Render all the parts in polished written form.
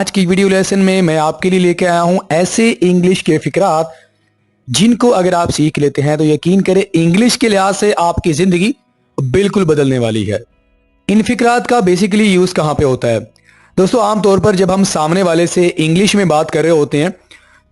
आज की video lesson में मैं आपके लिए लेके आया हूं ऐसे इंग्लिश के फिकरात जिनको अगर आप सीख लेते हैं तो यकीन करें इंग्लिश के लिहाज से आपकी जिंदगी बिल्कुल बदलने वाली है। इन फिकरात का बेसिकली यूज कहां पे होता है दोस्तों? आमतौर पर जब हम सामने वाले से इंग्लिश में बात कर रहे होते हैं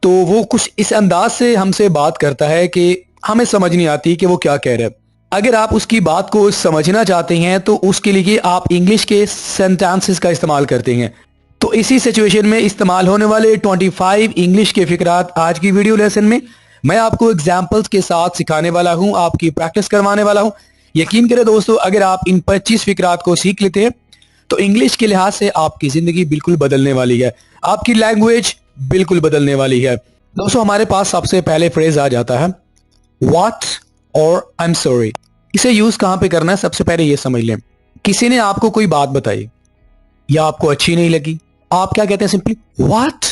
तो वो कुछ इस अंदाज से हमसे बात करता है कि हमें समझ नहीं आती कि वो क्या कह रहा है। अगर आप उसकी बात को समझना चाहते हैं तो उसके लिए आप इंग्लिश के सेंटेंसेस का इस्तेमाल करते हैं। तो इसी सिचुएशन में इस्तेमाल होने वाले 25 इंग्लिश के फिकरात आज की वीडियो लेसन में मैं आपको एग्जाम्पल्स के साथ सिखाने वाला हूं, आपकी प्रैक्टिस करवाने वाला हूं। यकीन करें दोस्तों, अगर आप इन 25 फिकरात को सीख लेते हैं तो इंग्लिश के लिहाज से आपकी जिंदगी बिल्कुल बदलने वाली है, आपकी लैंग्वेज बिल्कुल बदलने वाली है। दोस्तों, हमारे पास सबसे पहले फ्रेज आ जाता है व्हाट और आई एम सॉरी। इसे यूज कहां पे करना है सबसे पहले ये समझ लें। किसी ने आपको कोई बात बताई या आपको अच्छी नहीं लगी, आप क्या कहते हैं? Simply what.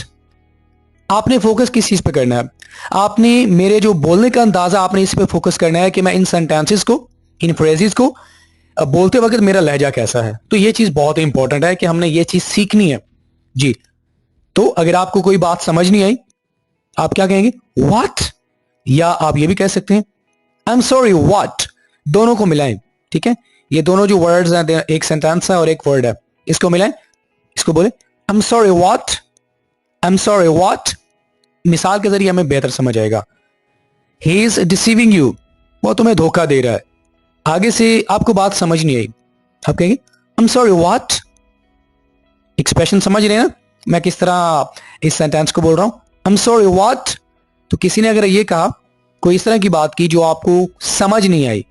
आपने फोकस किस चीज पे करना है? आपने मेरे जो बोलने का अंदाजा आपने इस पे फोकस करना है कि मैं इन सेंटेंसेस को, इन फ्रेजेस को बोलते वक्त मेरा लहजा कैसा है। तो ये चीज बहुत इंपॉर्टेंट है कि हमने ये चीज सीखनी है जी। तो अगर आपको कोई बात समझ नहीं आई, आप क्या कहेंगे? व्हाट। या आप ये भी कह सकते हैं आई एम सॉरी व्हाट। दोनों को मिलाएं, ठीक है? ये दोनों जो वर्ड्स हैं, एक सेंटेंस है और एक वर्ड है, इसको मिलाएं, इसको बोले I'm sorry what? I'm sorry what? मिसाल के जरिए हमें बेहतर समझ आएगा। He is deceiving you. वो तुम्हें धोखा दे रहा है। आगे से आपको बात समझ नहीं आई, आप कहेंगे I'm sorry what? एक्सप्रेशन समझ रहे हैं ना मैं किस तरह इस सेंटेंस को बोल रहा हूं? I'm sorry what? तो किसी ने अगर ये कहा, कोई इस तरह की बात की जो आपको समझ नहीं आई,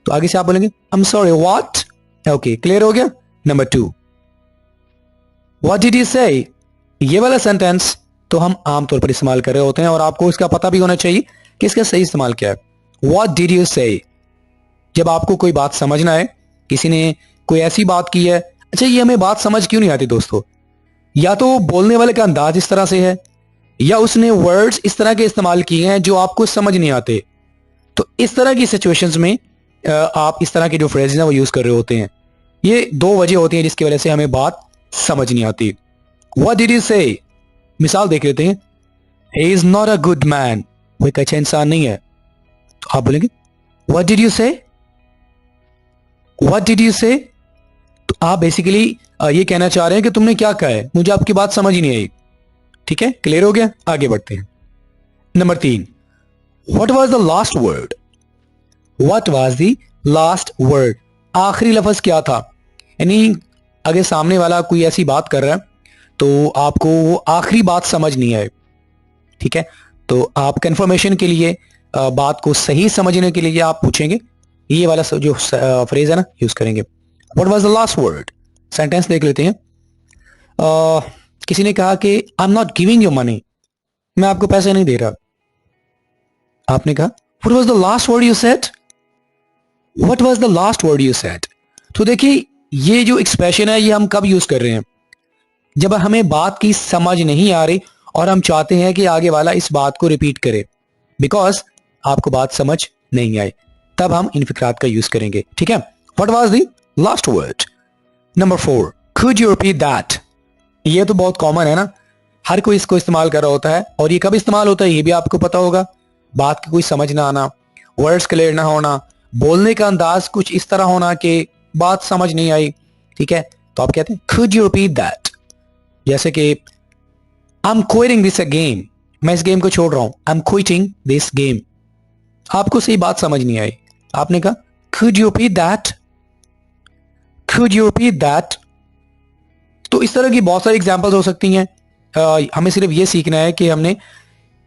तो आगे से आप बोलेंगे I'm sorry what? Okay, clear हो गया। Number 2, What did you say? ये वाला सेंटेंस तो हम आमतौर पर इस्तेमाल कर रहे होते हैं और आपको इसका पता भी होना चाहिए कि इसका सही इस्तेमाल क्या है। What did you say? जब आपको कोई बात समझना है, किसी ने कोई ऐसी बात की है, अच्छा ये हमें बात समझ क्यों नहीं आती दोस्तों? या तो बोलने वाले का अंदाज इस तरह से है, या उसने वर्ड्स इस तरह के इस्तेमाल किए हैं जो आपको समझ नहीं आते। तो इस तरह की सिचुएशंस में आप इस तरह के जो फ्रेजेस हैं वो यूज कर रहे होते हैं। ये दो वजह होती हैं जिसकी वजह से हमें बात समझ नहीं आती। What did you say? मिसाल देख लेते हैं। He is not a good man. वो एक अच्छा इंसान नहीं है। तो आप बोलेंगे What did you say? What did you say? तो आप बेसिकली ये कहना चाह रहे हैं कि तुमने क्या कहा है, मुझे आपकी बात समझ ही नहीं आई। ठीक है, क्लियर हो गया? आगे बढ़ते हैं। Number 3, What was the last word? What was the last word? आखिरी लफ्ज क्या था? यानी अगर सामने वाला कोई ऐसी बात कर रहा है तो आपको वो आखिरी बात समझ नहीं आए, ठीक है, तो आप कंफर्मेशन के लिए बात को सही समझने के लिए आप पूछेंगे, ये वाला जो फ्रेज है ना यूज करेंगे। What was the last word? Sentence देख लेते हैं। किसी ने कहा कि I am not giving you money, मैं आपको पैसे नहीं दे रहा। आपने कहा what was the last word you said? What was the last word you said? तो देखिए ये जो एक्सप्रेशन है ये हम कब यूज कर रहे हैं? जब हमें बात की समझ नहीं आ रही और हम चाहते हैं कि आगे वाला इस बात को रिपीट करे, बिकॉज आपको बात समझ नहीं आई, तब हम इन फिक्रात का यूज करेंगे, ठीक है? What was the last word? Number 4, could you repeat that? ये तो बहुत कॉमन है ना, हर कोई इसको इस्तेमाल कर रहा होता है। और ये कब इस्तेमाल होता है ये भी आपको पता होगा। बात की कोई समझ ना आना, वर्ड्स क्लियर ना होना, बोलने का अंदाज कुछ इस तरह होना कि बात समझ नहीं आई, ठीक है, तो आप कहते हैं could you repeat that? जैसे कि I'm quitting this game, मैं इस गेम को छोड़ रहा हूं। I'm quitting this game, आपको सही बात समझ नहीं आई, आपने कहा could you repeat that? could you repeat that? तो इस तरह की बहुत सारी एग्जांपल्स हो सकती हैं। हमें सिर्फ ये सीखना है कि हमने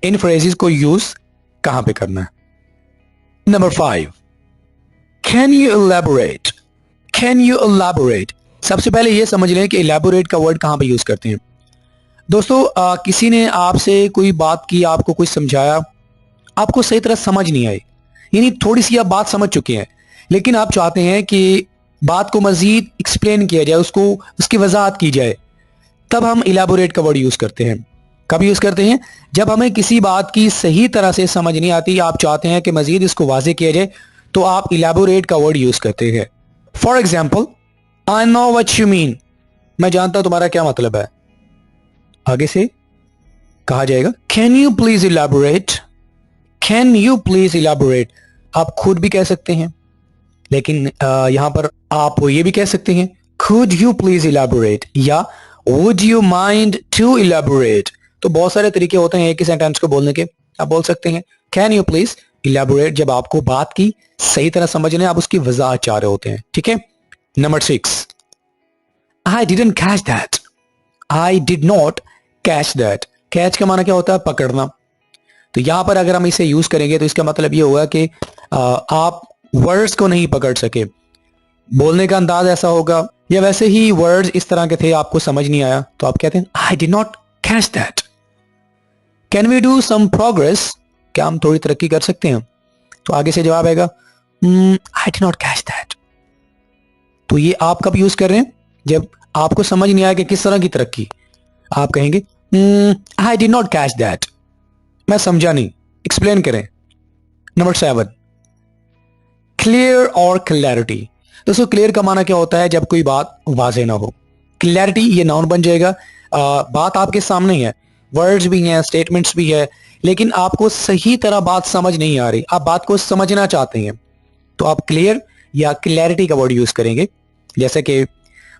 इन फ्रेजेस को यूज कहां पे करना है। Number 5, can you elaborate? Can you elaborate? सबसे पहले ये समझ लें कि elaborate का वर्ड कहां पे यूज करते हैं दोस्तों। किसी ने आपसे कोई बात की, आपको कुछ समझाया, आपको सही तरह समझ नहीं आई, यानी थोड़ी सी आप बात समझ चुके हैं, लेकिन आप चाहते हैं कि बात को मजीद एक्सप्लेन किया जाए, उसको उसकी वजाहत की जाए, तब हम elaborate का वर्ड यूज करते हैं। कब यूज करते हैं? जब हमें किसी बात की सही तरह से समझ नहीं आती, आप चाहते हैं कि मजीद इसको वाजे किया जाए, तो आप elaborate का वर्ड यूज करते हैं। For example, I know what you mean, मैं जानता हूं तुम्हारा क्या मतलब है। आगे से कहा जाएगा can you please elaborate, can you please elaborate. आप खुद भी कह सकते हैं, लेकिन यहां पर आप ये भी कह सकते हैं could you please elaborate या would you mind to elaborate। तो बहुत सारे तरीके होते हैं एक ही सेंटेंस को बोलने के। आप बोल सकते हैं can you please elaborate जब आपको बात की सही तरह समझने, आप उसकी वजाहत चाह रहे होते हैं। ठीक है। Number 6, I didn't catch that, I did not catch that। Catch का माना क्या होता है? पकड़ना। तो यहां पर अगर हम इसे यूज करेंगे तो इसका मतलब ये होगा कि आप वर्ड्स को नहीं पकड़ सके, बोलने का अंदाज ऐसा होगा, या वैसे ही वर्ड्स इस तरह के थे आपको समझ नहीं आया तो आप कहते हैं I did not catch that. Can we do some progress, क्या हम थोड़ी तरक्की कर सकते हैं? तो आगे से जवाब आएगा आई डिड नॉट कैच दैट। तो ये आप कब यूज कर रहे हैं? जब आपको समझ नहीं आया कि किस तरह की तरक्की। आप कहेंगे आई डिड नॉट कैच दैट, मैं समझा नहीं, एक्सप्लेन करें। नंबर 7, क्लियर और क्लैरिटी। दोस्तों क्लियर का माना क्या होता है? जब कोई बात वाज़ेह ना हो। क्लैरिटी ये नाउन बन जाएगा। बात आपके सामने ही है, वर्ड्स भी हैं, स्टेटमेंट्स भी है, लेकिन आपको सही तरह बात समझ नहीं आ रही, आप बात को समझना चाहते हैं, तो आप क्लियर या क्लैरिटी का वर्ड यूज करेंगे। जैसे कि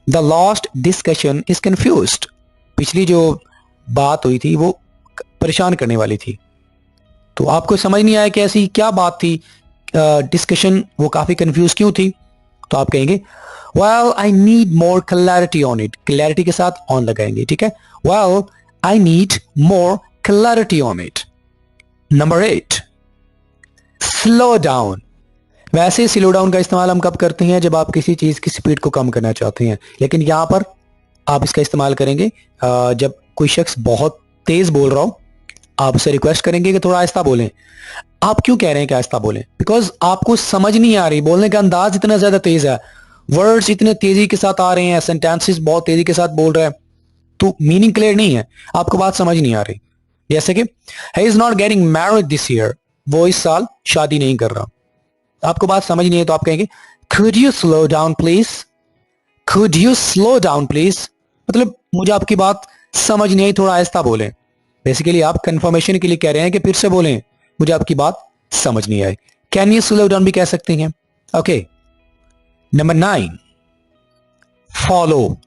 the last discussion is confused, पिछली जो बात हुई थी वो परेशान करने वाली थी, तो आपको समझ नहीं आया कि ऐसी क्या बात थी, डिस्कशन वो काफी कंफ्यूज क्यों थी, तो आप कहेंगे well I need more clarity on it. Clarity के साथ ऑन लगाएंगे। ठीक है, well I need more clarity on it. Number 8, slow down. वैसे स्लो डाउन का इस्तेमाल हम कब करते हैं? जब आप किसी चीज की स्पीड को कम करना चाहते हैं, लेकिन यहां पर आप इसका इस्तेमाल करेंगे जब कोई शख्स बहुत तेज बोल रहा हो, आप उसे रिक्वेस्ट करेंगे कि थोड़ा आहिस्ता बोलें। आप क्यों कह रहे हैं कि आहिस्ता बोलें? बिकॉज आपको समझ नहीं आ रही, बोलने का अंदाज इतना ज्यादा तेज है, वर्ड्स इतने तेजी के साथ आ रहे हैं, सेंटेंसेस बहुत तेजी के साथ बोल रहे हैं, तो मीनिंग क्लियर नहीं है, आपको बात समझ नहीं आ रही। जैसे कि he is not getting married this year, वो इस साल शादी नहीं कर रहा, आपको बात समझ नहीं है, तो आप कहेंगे could you slow down please, could you slow down please, मतलब मुझे आपकी बात समझ नहीं आई, थोड़ा आहिस्ता बोलें। बेसिकली आप कंफर्मेशन के लिए कह रहे हैं कि फिर से बोलें, मुझे आपकी बात समझ नहीं आई। कैन यू स्लो डाउन भी कह सकते हैं। ओके। Number 9, follow.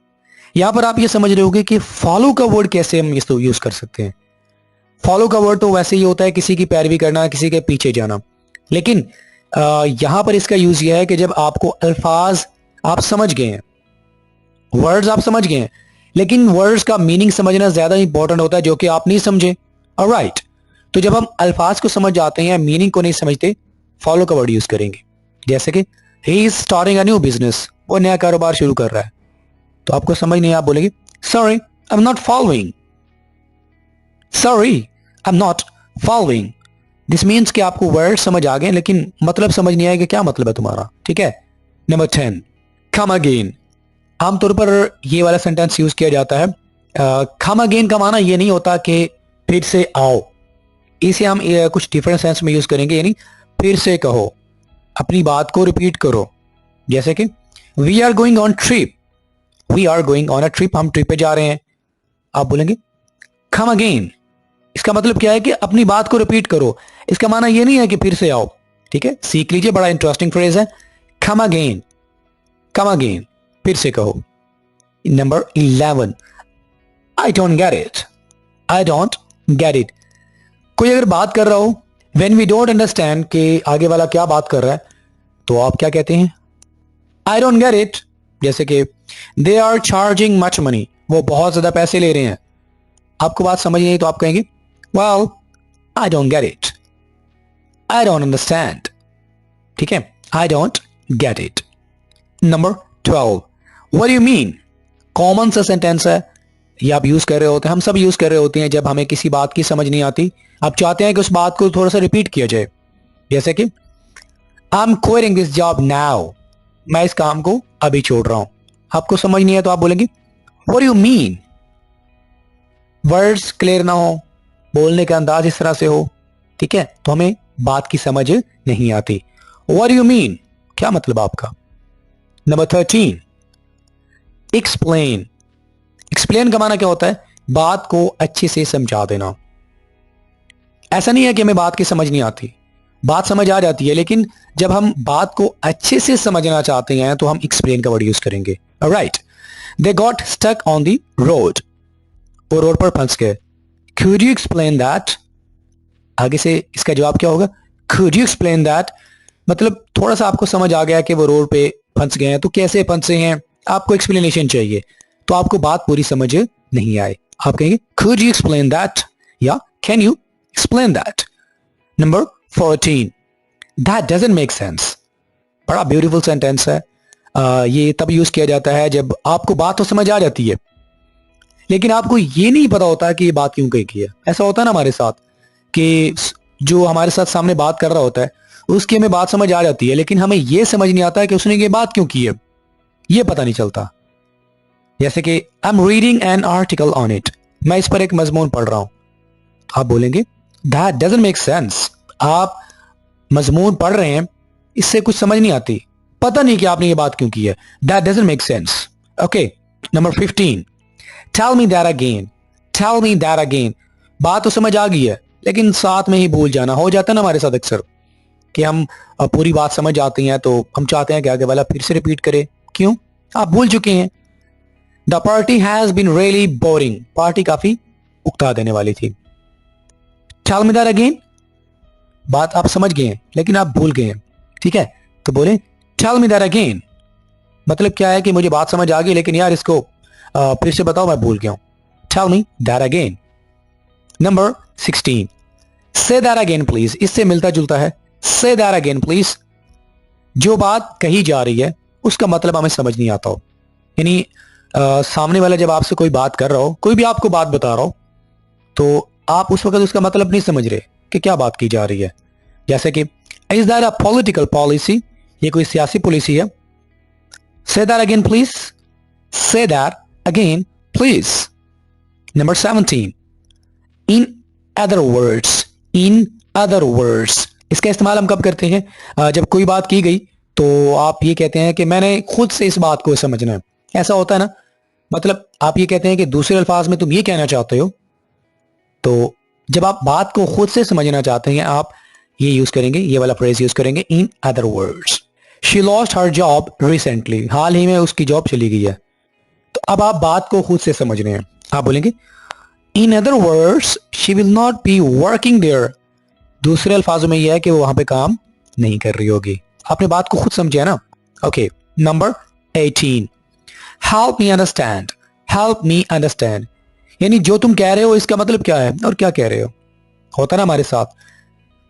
यहां पर आप ये समझ रहे होंगे कि फॉलो का वर्ड कैसे हम इसको यूज कर सकते हैं। फॉलो का वर्ड तो वैसे ही होता है किसी की पैरवी करना, किसी के पीछे जाना, लेकिन यहां पर इसका यूज यह है कि जब आपको अल्फाज आप समझ गए हैं, वर्ड्स आप समझ गए हैं, लेकिन वर्ड्स का मीनिंग समझना ज्यादा इंपॉर्टेंट होता है जो कि आप नहीं समझे। ऑलराइट, तो जब हम अल्फाज को समझ जाते हैं, मीनिंग को नहीं समझते, फॉलो का वर्ड यूज करेंगे। जैसे कि he is starting a new business, वो नया कारोबार शुरू कर रहा है, तो आपको समझ नहीं, आप बोलेंगे sorry I am not following, sorry I am not following. This means कि आपको वर्ड समझ आ गए लेकिन मतलब समझ नहीं आया कि क्या मतलब है तुम्हारा। ठीक है। Number 10, come again. आमतौर पर ये वाला सेंटेंस यूज किया जाता है। कम अगेन का माना ये नहीं होता कि फिर से आओ, इसे हम कुछ डिफरेंट सेंस में यूज करेंगे, यानी फिर से कहो, अपनी बात को रिपीट करो। जैसे कि we are going on trip, we are going on a trip, हम ट्रिप पे जा रहे हैं, आप बोलेंगे कम अगेन। इसका मतलब क्या है कि अपनी बात को रिपीट करो, इसका माना ये नहीं है कि फिर से आओ। ठीक है, सीख लीजिए, बड़ा इंटरेस्टिंग फ्रेज है, कम अगेन, कम अगेन, फिर से कहो। Number 11, I don't get it, I don't get it. कोई अगर बात कर रहा हो, व्हेन वी डोंट अंडरस्टैंड कि आगे वाला क्या बात कर रहा है, तो आप क्या कहते हैं? I don't get it. जैसे कि they are charging much money, वो बहुत ज्यादा पैसे ले रहे हैं, आपको बात समझ नहीं आई, तो आप कहेंगे well I don't get it, I don't understand. ठीक है, आई don't get it. Number 12, what do you mean. Common सा सेंटेंस है, ये आप यूज कर रहे होते हैं, हम सब यूज कर रहे होते हैं जब हमें किसी बात की समझ नहीं आती, आप चाहते हैं कि उस बात को थोड़ा सा रिपीट किया जाए। जैसे कि I am quitting this job now, मैं इस काम को अभी छोड़ रहा हूं, आपको समझ नहीं है तो आप बोलेंगे what do you mean. Words clear ना हो, बोलने का अंदाज इस तरह से हो, ठीक है, तो हमें बात की समझ नहीं आती। व्हाट डू यू मीन, क्या मतलब आपका। Number 13, explain. एक्सप्लेन का माना क्या होता है बात को अच्छे से समझा देना। ऐसा नहीं है कि हमें बात की समझ नहीं आती, बात समझ आ जाती है, लेकिन जब हम बात को अच्छे से समझना चाहते हैं तो हम एक्सप्लेन का वर्ड यूज करेंगे। Right, they got stuck on the road, वो रोड पर फंस गए। Could you explain that? आगे से इसका जवाब क्या होगा? Could you explain that? मतलब थोड़ा सा आपको समझ आ गया कि वो रोड पे फंस गए हैं, तो कैसे फंसे हैं आपको एक्सप्लेनेशन चाहिए, तो आपको बात पूरी समझ नहीं आए, आप कहेंगे could you explain that या can you explain that? Number 14, that doesn't make sense। बड़ा ब्यूटीफुल सेंटेंस है। ये तब यूज किया जाता है जब आपको बात तो समझ आ जाती है, लेकिन आपको ये नहीं पता होता कि ये बात क्यों कही है। ऐसा होता है ना हमारे साथ कि जो हमारे साथ सामने बात कर रहा होता है उसकी हमें बात समझ आ जाती है, लेकिन हमें ये समझ नहीं आता कि उसने ये बात क्यों की है, ये पता नहीं चलता। जैसे कि I am reading an article on it, मैं इस पर एक मजमून पढ़ रहा हूं, तो आप बोलेंगे दैट डजंट मेक सेंस। आप मजमून पढ़ रहे हैं, इससे कुछ समझ नहीं आती, पता नहीं कि आपने ये बात क्यों की है। That doesn't make sense. Okay, number 15, tell me that again, tell me that again. बात तो समझ आ गई है, लेकिन साथ में ही भूल जाना हो जाता है ना हमारे साथ अक्सर, कि हम पूरी बात समझ आती हैं तो हम चाहते हैं कि आगे वाला फिर से रिपीट करे, क्यों? आप भूल चुके हैं। The party has been really boring, party काफी उकता देने वाली थी। टेल मी दैट अगेन, बात आप समझ गए हैं लेकिन आप भूल गए हैं, ठीक है, तो बोले टेल मी दैट अगेन। मतलब क्या है कि मुझे बात समझ आ गई, लेकिन यार इसको फिर से बताओ, मैं भूल गया हूं। Tell me that again. Number 16, say that again please, इससे मिलता जुलता है। से दैट अगेन प्लीज, जो बात कही जा रही है उसका मतलब हमें समझ नहीं आता हो, यानी सामने वाला जब आपसे कोई बात कर रहा हो, कोई भी आपको बात बता रहा हो, तो आप उस वक्त उसका मतलब नहीं समझ रहे कि क्या बात की जा रही है। जैसे कि is that a political policy, ये कोई सियासी पॉलिसी है। Say that again please, say that again please. Number 17, in other words, in other words, इसका इस्तेमाल हम कब करते हैं? जब कोई बात की गई तो आप ये कहते हैं कि मैंने खुद से इस बात को समझना है। ऐसा होता है ना, मतलब आप ये कहते हैं कि दूसरे अल्फाज में तुम ये कहना चाहते हो, तो जब आप बात को खुद से समझना चाहते हैं आप ये यूज करेंगे, ये वाला फ्रेज यूज करेंगे, in other words. She lost her job recently, हाल ही में उसकी जॉब चली गई है। तो अब आप बात को खुद से समझ रहे हैं, आप बोलेंगे in other words she will not be working there. दूसरे अल्फाजों में यह है कि वो वहां पे काम नहीं कर रही होगी। आपने बात को खुद समझा ना। Okay, number 18, help me understand, help me understand, यानी जो तुम कह रहे हो इसका मतलब क्या है और क्या कह रहे हो। होता ना हमारे साथ,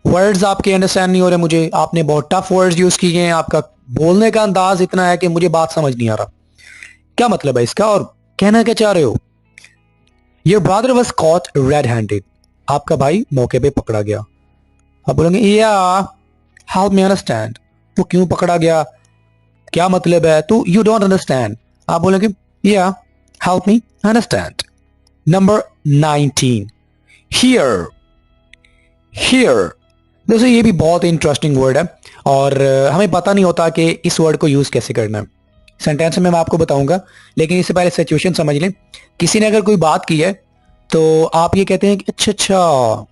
वर्ड्स आपके अंडरस्टैंड नहीं हो रहे मुझे, आपने बहुत टफ वर्ड्स यूज किए हैं, आपका बोलने का अंदाज इतना है कि मुझे बात समझ नहीं आ रहा, क्या मतलब है इसका और कहना क्या चाह रहे हो। Your brother was cot red handed, आपका भाई मौके पे पकड़ा गया। आप बोलेंगे या हेल्प मी अंडरस्टैंड, वो क्यों पकड़ा गया, क्या मतलब है, तो यू डोंट अंडरस्टैंड। आप बोलेंगे या help me understand. Number 19, here, here, दोस्तों ये भी बहुत इंटरेस्टिंग वर्ड है और हमें पता नहीं होता कि इस वर्ड को यूज कैसे करना है। सेंटेंस में मैं आपको बताऊंगा, लेकिन इससे पहले सिचुएशन समझ लें। किसी ने अगर कोई बात की है तो आप ये कहते हैं कि अच्छा अच्छा,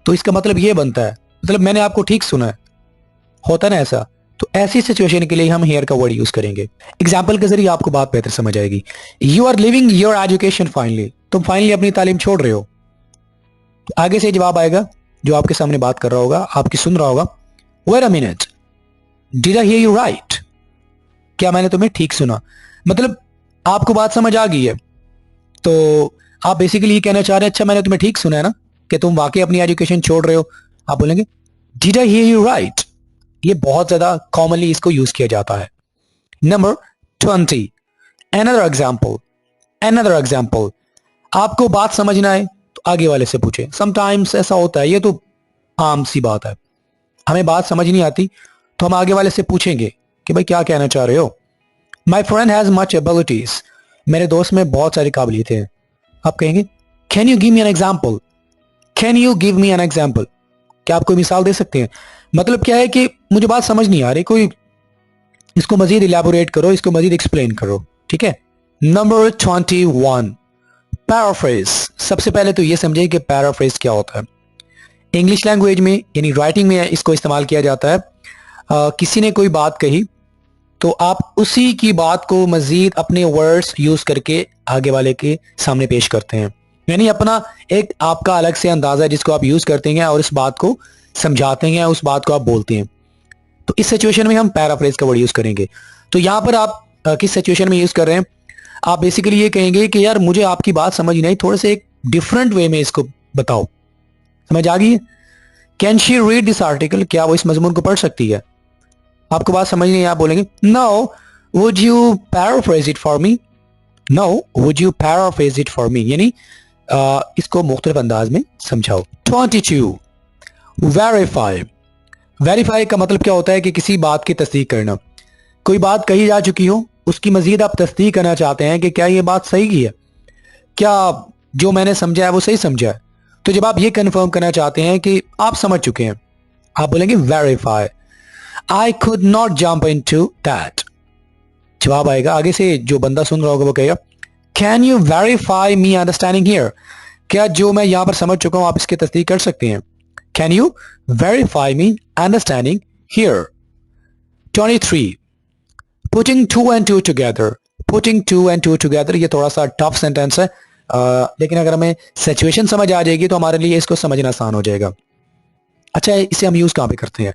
तो इसका मतलब ये बनता है, मतलब मैंने आपको ठीक सुना है, होता ना ऐसा। तो ऐसी सिचुएशन के लिए हम हियर का वर्ड यूज करेंगे। एग्जाम्पल के जरिए आपको बात बेहतर समझ आएगी। You are living your education finally, तुम फाइनली अपनी तालीम छोड़ रहे हो। तो आगे से जवाब आएगा, जो आपके सामने बात कर रहा होगा, आपकी सुन रहा होगा, wait a minute, did I hear you right, क्या मैंने तुम्हें ठीक सुना। मतलब आपको बात समझ आ गई है, तो आप बेसिकली ये कहना चाह रहे हैं अच्छा मैंने तुम्हें ठीक सुना है ना, कि तुम वाकई अपनी एजुकेशन छोड़ रहे हो। आप बोलेंगे did I hear you right. ये बहुत ज्यादा कॉमनली इसको यूज किया जाता है। Number 20, another example, another example, आपको बात समझना है तो आगे वाले से पूछे। समटाइम्स ऐसा होता है, ये तो आम सी बात है, हमें बात समझ नहीं आती तो हम आगे वाले से पूछेंगे कि भाई क्या कहना चाह रहे हो। My friend has much abilities, मेरे दोस्त में बहुत सारी काबिलियतें हैं। आप कहेंगे can you give me an example, can you give me an example, क्या आप कोई मिसाल दे सकते हैं। मतलब क्या है कि मुझे बात समझ नहीं आ रही, कोई इसको मजीद इलैबोरेट करो, इसको मजीद एक्सप्लेन करो, ठीक है। नंबर 21, पैराफ्रेज, सबसे पहले तो ये समझें कि पैराफ्रेज क्या होता है। इंग्लिश लैंग्वेज में यानी राइटिंग में इसको इस्तेमाल किया जाता है। किसी ने कोई बात कही तो आप उसी की बात को मजीद अपने वर्ड्स यूज करके आगे वाले के सामने पेश करते हैं, यानी अपना एक आपका अलग से अंदाजा है जिसको आप यूज करते हैं और इस बात को समझाते हैं, उस बात को आप बोलते हैं। तो इस सिचुएशन में हम पैराफ्रेज का वर्ड यूज करेंगे। तो यहां पर आप किस सिचुएशन में यूज कर रहे हैं, आप बेसिकली ये कहेंगे कि यार मुझे आपकी बात समझ नहीं, थोड़े से एक डिफरेंट वे में इसको बताओ। समझ आ गई है? Can she read this article, क्या वो इस मजमून को पढ़ सकती है? आपको बात समझ नहीं, आप बोलेंगे no would you paraphrase it for me, no would you paraphrase it for me, यानी इसको मुख्तलिफ अंदाज में समझाओ। 22 वेरीफाई। वेरीफाई का मतलब क्या होता है कि किसी बात की तस्दीक करना। कोई बात कही जा चुकी हो, उसकी मजीद आप तस्दीक करना चाहते हैं कि क्या ये बात सही है, क्या जो मैंने समझा है वो सही समझा है। तो जब आप ये कंफर्म करना चाहते हैं कि आप समझ चुके हैं, आप बोलेंगे verify. I could not jump into that. जवाब आएगा आगे से, जो बंदा सुन रहा होगा वो कहेगा can you verify me understanding here, क्या जो मैं यहां पर समझ चुका हूं आप इसकी तस्दीक कर सकते हैं। Can you verify me understanding here. 23 putting two and two together. Putting two and two together ये थोड़ा सा टफ सेंटेंस है, लेकिन अगर हमें सिचुएशन समझ आ जाएगी तो हमारे लिए इसको समझना आसान हो जाएगा। अच्छा, इसे हम यूज कहां पे करते हैं?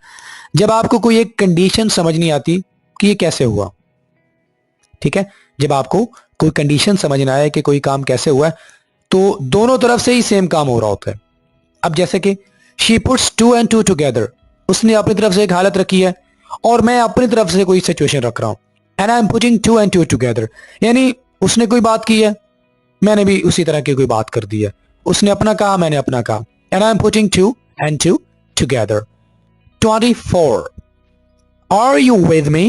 जब आपको कोई एक कंडीशन समझ नहीं आती कि ये कैसे हुआ, ठीक है, जब आपको कोई कंडीशन समझना है कि कोई काम कैसे हुआ है, तो दोनों तरफ से ही सेम काम हो रहा होता है। अब जैसे कि she puts two and two together, उसने अपनी तरफ से एक हालत रखी है और मैं अपनी तरफ से कोई सिचुएशन रख रहा हूं। And I am putting two and two together, यानी उसने कोई बात की है, मैंने भी उसी तरह की कोई बात कर दी है। उसने अपना कहा, मैंने अपना कहा। And I am putting two and two together. 24 are you with me.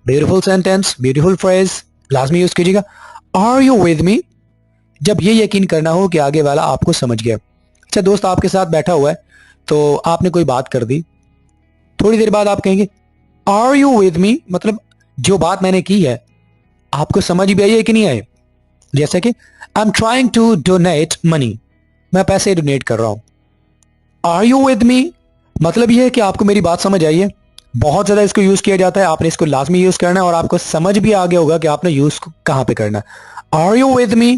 Beautiful sentence, beautiful phrase, लाजमी यूज कीजिएगा। आर यू विद मी, जब ये यकीन करना हो कि आगे वाला आपको समझ गया। अच्छा, दोस्त आपके साथ बैठा हुआ है तो आपने कोई बात कर दी, थोड़ी देर बाद आप कहेंगे आर यू विद मी, मतलब जो बात मैंने की है आपको समझ भी आई है कि नहीं आई। जैसे कि I am trying to donate money, मैं पैसे डोनेट कर रहा हूं। आर यू विद मी मतलब यह है कि आपको मेरी बात समझ आई है। बहुत ज्यादा इसको यूज किया जाता है, आपने इसको लाजमी यूज करना है और आपको समझ भी आ गया होगा कि आपने यूज कहां पे करना है। Are you with me.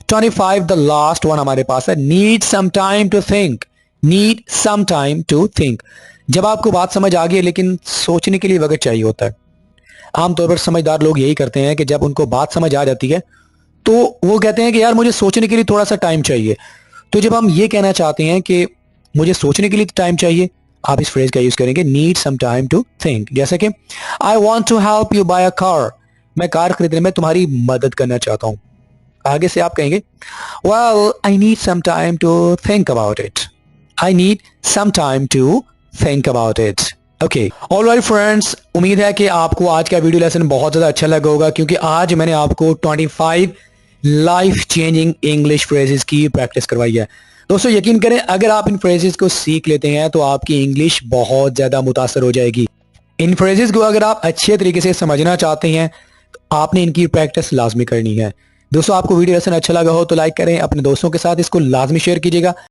25 the last one हमारे पास है, need some time to think. Need some time to think, जब आपको बात समझ आ गई लेकिन सोचने के लिए वक्त चाहिए होता है। आमतौर पर समझदार लोग यही करते हैं कि जब उनको बात समझ आ जाती है तो वो कहते हैं कि यार मुझे सोचने के लिए थोड़ा सा टाइम चाहिए। तो जब हम ये कहना चाहते हैं कि मुझे सोचने के लिए टाइम चाहिए, आप इस फ्रेज का यूज करेंगे need some time to think. जैसे कि I want to help you buy a car, मैं कार खरीदने में तुम्हारी मदद करना चाहता हूं। आगे से आप कहेंगे well I need some time to think about it. I need some time to think about it. Okay, alright friends, उम्मीद है कि आपको आज का वीडियो लेसन बहुत ज्यादा अच्छा लगा होगा, क्योंकि आज मैंने आपको 25 लाइफ चेंजिंग इंग्लिश फ्रेजेस की प्रैक्टिस करवाई है। दोस्तों यकीन करें, अगर आप इन फ्रेजेस को सीख लेते हैं तो आपकी इंग्लिश बहुत ज्यादा मुतासर हो जाएगी। इन फ्रेजेस को अगर आप अच्छे तरीके से समझना चाहते हैं तो आपने इनकी प्रैक्टिस लाजमी करनी है। दोस्तों आपको वीडियो लेसन अच्छा लगा हो तो लाइक करें, अपने दोस्तों के साथ इसको लाजमी शेयर कीजिएगा।